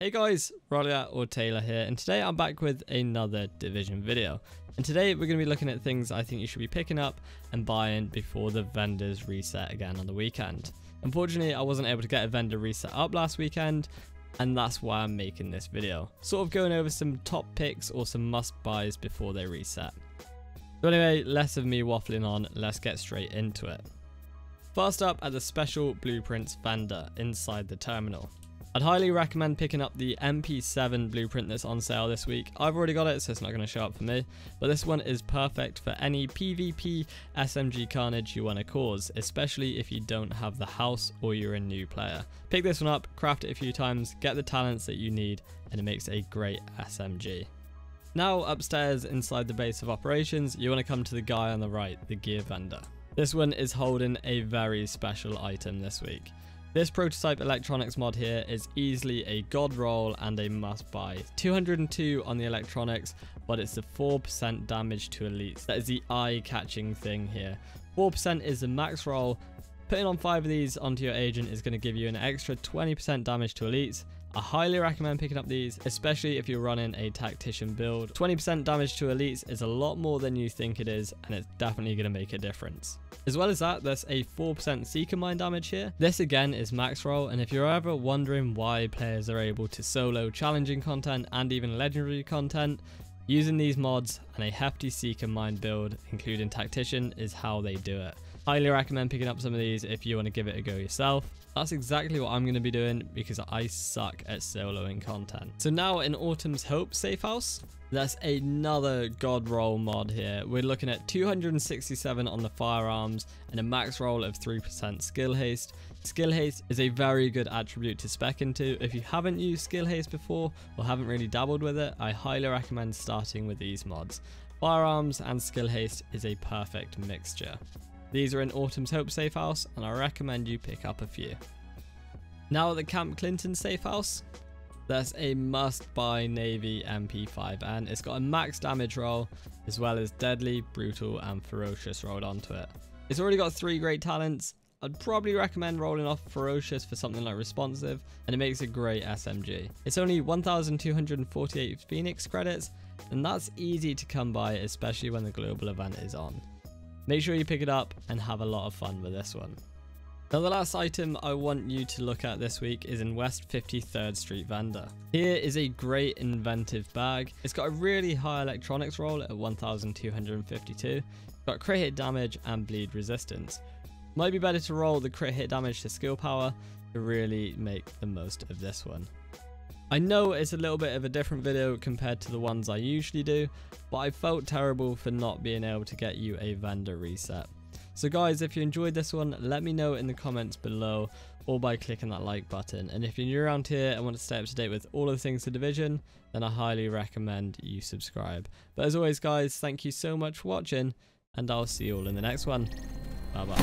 Hey guys, rxlyaT or Taylor here, and today I'm back with another Division video. And today we're going to be looking at things I think you should be picking up and buying before the vendors reset again on the weekend. Unfortunately, I wasn't able to get a vendor reset up last weekend, and that's why I'm making this video. Sort of going over some top picks or some must buys before they reset. So anyway, less of me waffling on, let's get straight into it. First up are the special blueprints Vanda inside the terminal. I'd highly recommend picking up the MP7 blueprint that's on sale this week. I've already got it, so it's not going to show up for me, but this one is perfect for any PvP SMG carnage you want to cause, especially if you don't have the house or you're a new player. Pick this one up, craft it a few times, get the talents that you need, and it makes a great SMG. Now upstairs inside the base of operations, you want to come to the guy on the right, the gear vendor. This one is holding a very special item this week. This prototype electronics mod here is easily a god roll and a must buy. 202 on the electronics, but it's the 4% damage to elites. That is the eye-catching thing here. 4% is the max roll. Putting on 5 of these onto your agent is going to give you an extra 20% damage to elites. I highly recommend picking up these, especially if you're running a tactician build. 20% damage to elites is a lot more than you think it is, and it's definitely going to make a difference. As well as that, there's a 4% seeker mine damage here. This again is max roll, and if you're ever wondering why players are able to solo challenging content and even legendary content, using these mods and a hefty seeker mine build, including tactician, is how they do it. Highly recommend picking up some of these if you want to give it a go yourself. That's exactly what I'm going to be doing because I suck at soloing content. So now in Autumn's Hope Safehouse, that's another god roll mod here. We're looking at 267 on the firearms and a max roll of 3% skill haste. Skill haste is a very good attribute to spec into. If you haven't used skill haste before or haven't really dabbled with it, I highly recommend starting with these mods. Firearms and skill haste is a perfect mixture. These are in Autumn's Hope Safehouse, and I recommend you pick up a few. Now at the Camp Clinton Safehouse, there's a must-buy Navy MP5N. It's got a max damage roll, as well as deadly, brutal, and ferocious rolled onto it. It's already got 3 great talents. I'd probably recommend rolling off ferocious for something like responsive, and it makes a great SMG. It's only 1,248 Phoenix credits, and that's easy to come by, especially when the global event is on. Make sure you pick it up and have a lot of fun with this one. Now the last item I want you to look at this week is in West 53rd Street Vanda. Here is a great inventive bag. It's got a really high electronics roll at 1,252. It's got crit hit damage and bleed resistance. Might be better to roll the crit hit damage to skill power to really make the most of this one. I know it's a little bit of a different video compared to the ones I usually do, but I felt terrible for not being able to get you a vendor reset. So guys, if you enjoyed this one, let me know in the comments below or by clicking that like button. And if you're new around here and want to stay up to date with all of the things The Division, then I highly recommend you subscribe. But as always guys, thank you so much for watching, and I'll see you all in the next one. Bye bye.